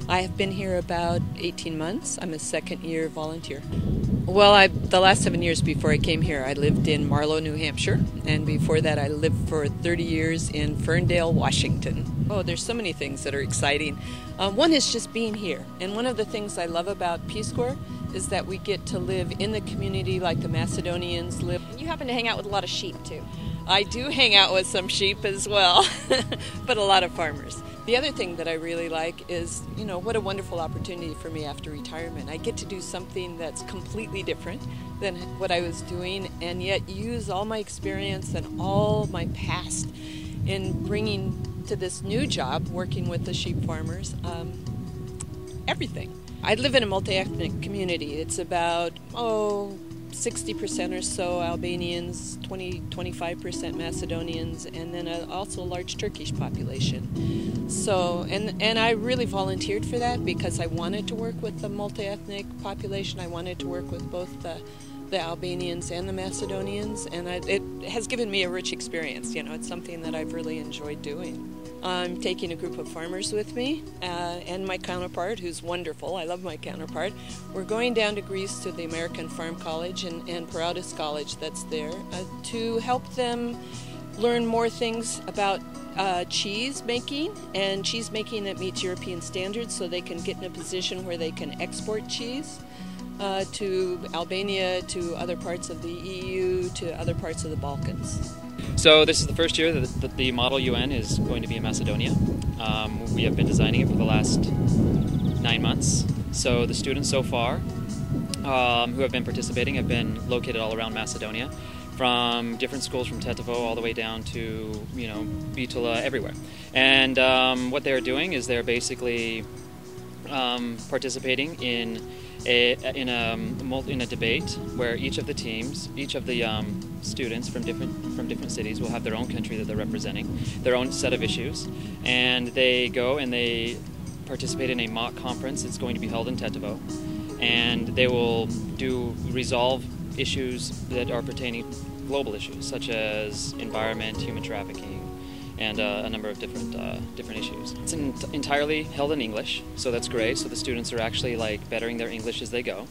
I have been here about 18 months. I'm a second-year volunteer. Well, the last 7 years before I came here, I lived in Marlow, New Hampshire, and before that I lived for 30 years in Ferndale, Washington. Oh, there's so many things that are exciting. One is just being here, and one of the things I love about Peace Corps is that we get to live in the community like the Macedonians live. You happen to hang out with a lot of sheep, too. I do hang out with some sheep as well, but a lot of farmers. The other thing that I really like is, what a wonderful opportunity for me after retirement. I get to do something that's completely different than what I was doing, and yet use all my experience and all my past in bringing to this new job, working with the sheep farmers, everything. I live in a multi-ethnic community. It's about, 60% or so Albanians, 25% Macedonians, and then also a large Turkish population. So, and I really volunteered for that because I wanted to work with the multi-ethnic population. I wanted to work with both the Albanians and the Macedonians, and it has given me a rich experience. It's something that I've really enjoyed doing. I'm taking a group of farmers with me and my counterpart, who's wonderful. I love my counterpart. We're going down to Greece to the American Farm College and Paraudis College that's there to help them learn more things about cheese making and cheese making that meets European standards, so they can get in a position where they can export cheese to Albania, to other parts of the EU, to other parts of the Balkans. So this is the first year that the Model UN is going to be in Macedonia. We have been designing it for the last 9 months. So the students so far who have been participating have been located all around Macedonia, from different schools from Tetovo all the way down to Bitola, everywhere. And what they're doing is they're basically participating in a debate where each of the teams, each of the students from different cities will have their own country that they're representing, their own set of issues, and they go and they participate in a mock conference that's going to be held in Tetovo, and they will resolve issues that are pertaining global issues such as environment, human trafficking, and a number of different issues. It's entirely held in English, so that's great. So the students are actually bettering their English as they go.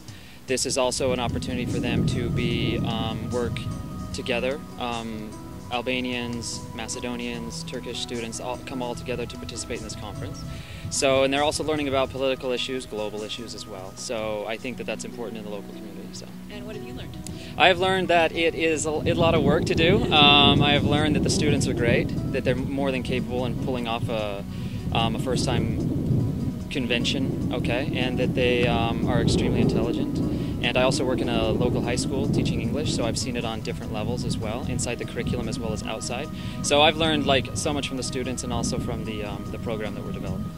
This is also an opportunity for them to work together. Albanians, Macedonians, Turkish students come all together to participate in this conference. So, and they're also learning about political issues, global issues as well. So I think that that's important in the local community. So. And what have you learned? I have learned that it is a lot of work to do. I have learned that the students are great, that they're more than capable in pulling off a first-time convention, and that they are extremely intelligent. And I also work in a local high school teaching English, so I've seen it on different levels as well, inside the curriculum as well as outside. So I've learned so much from the students and also from the program that we're developing.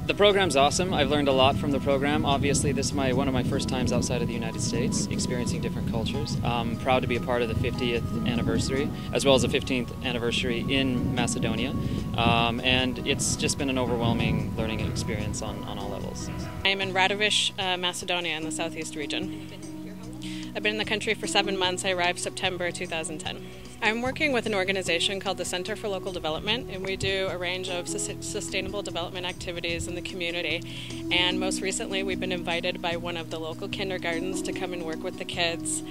The program's awesome. I've learned a lot from the program. Obviously, this is one of my first times outside of the United States, experiencing different cultures. I'm proud to be a part of the 50th anniversary, as well as the 15th anniversary in Macedonia. And it's just been an overwhelming learning experience on all levels. I'm in Radovish, Macedonia, in the southeast region. I've been in the country for 7 months. I arrived September 2010. I'm working with an organization called the Center for Local Development, and we do a range of sustainable development activities in the community. And most recently, we've been invited by one of the local kindergartens to come and work with the kids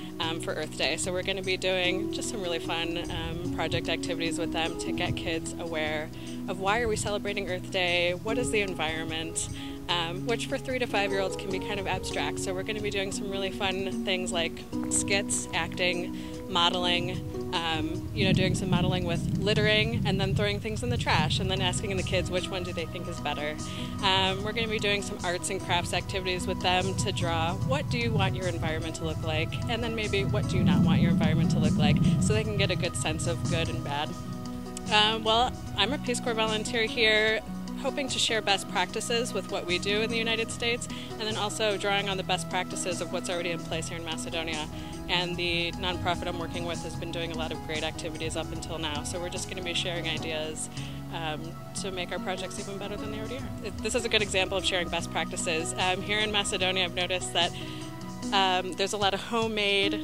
for Earth Day. So we're going to be doing just some really fun project activities with them to get kids aware of why are we celebrating Earth Day, what is the environment, which for 3 to 5-year-olds can be kind of abstract. So we're going to be doing some really fun things like skits, acting, modeling, doing some modeling with littering and then throwing things in the trash and then asking the kids which one do they think is better. We're going to be doing some arts and crafts activities with them to draw what do you want your environment to look like, and then maybe what do you not want your environment to look like, so they can get a good sense of good and bad. Well, I'm a Peace Corps volunteer here, hoping to share best practices with what we do in the United States, and then also drawing on the best practices of what's already in place here in Macedonia. And the nonprofit I'm working with has been doing a lot of great activities up until now, so we're just going to be sharing ideas to make our projects even better than they already are. This is a good example of sharing best practices. Here in Macedonia, I've noticed that there's a lot of homemade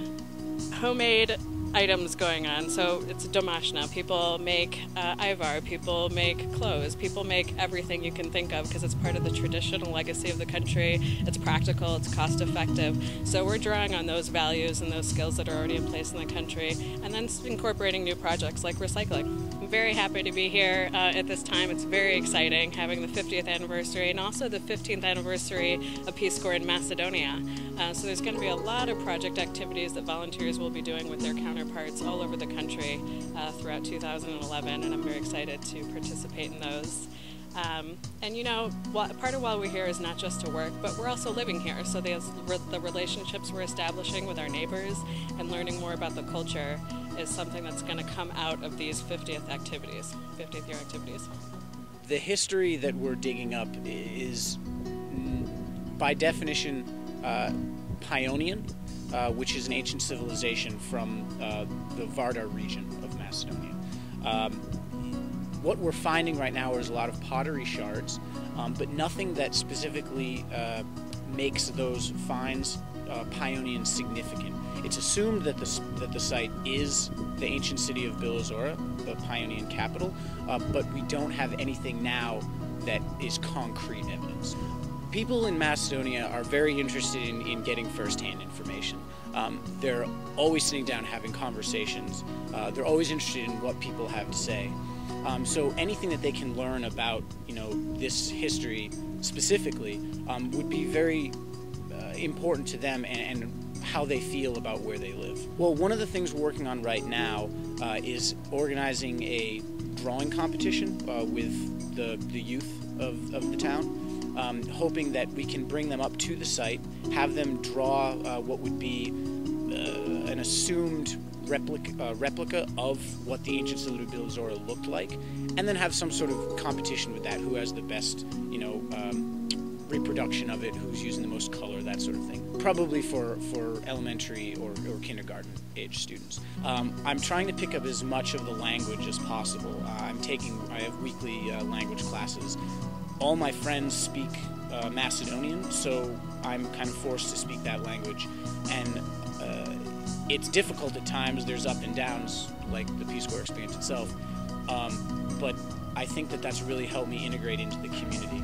items going on. So it's domashna. People make ivar, people make clothes, people make everything you can think of because it's part of the traditional legacy of the country. It's practical, it's cost effective. So we're drawing on those values and those skills that are already in place in the country, and then incorporating new projects like recycling. I'm very happy to be here at this time. It's very exciting having the 50th anniversary and also the 15th anniversary of Peace Corps in Macedonia. So there's going to be a lot of project activities that volunteers will be doing with their counterparts all over the country throughout 2011, and I'm very excited to participate in those. And you know, part of why we're here is not just to work, but we're also living here. So the relationships we're establishing with our neighbors and learning more about the culture is something that's going to come out of these 50th year activities. The history that we're digging up is, by definition, Paeonian, which is an ancient civilization from the Vardar region of Macedonia. What we're finding right now is a lot of pottery shards, but nothing that specifically makes those finds Paeonian significant. It's assumed that the site is the ancient city of Bilazora, the Paeonian capital, but we don't have anything now that is concrete evidence. People in Macedonia are very interested in getting first-hand information. They're always sitting down having conversations. They're always interested in what people have to say. So anything that they can learn about, this history specifically would be very important to them and how they feel about where they live. Well, one of the things we're working on right now is organizing a drawing competition with the youth of the town, hoping that we can bring them up to the site, have them draw what would be an assumed replica of what the ancient city of Bilazora looked like, and then have some sort of competition with that, who has the best, reproduction of it, who's using the most color, that sort of thing. Probably for elementary or kindergarten age students. I'm trying to pick up as much of the language as possible. I have weekly language classes. All my friends speak Macedonian, so I'm kind of forced to speak that language. And it's difficult at times. There's up and downs, like the Peace Corps experience itself. But I think that that's really helped me integrate into the community.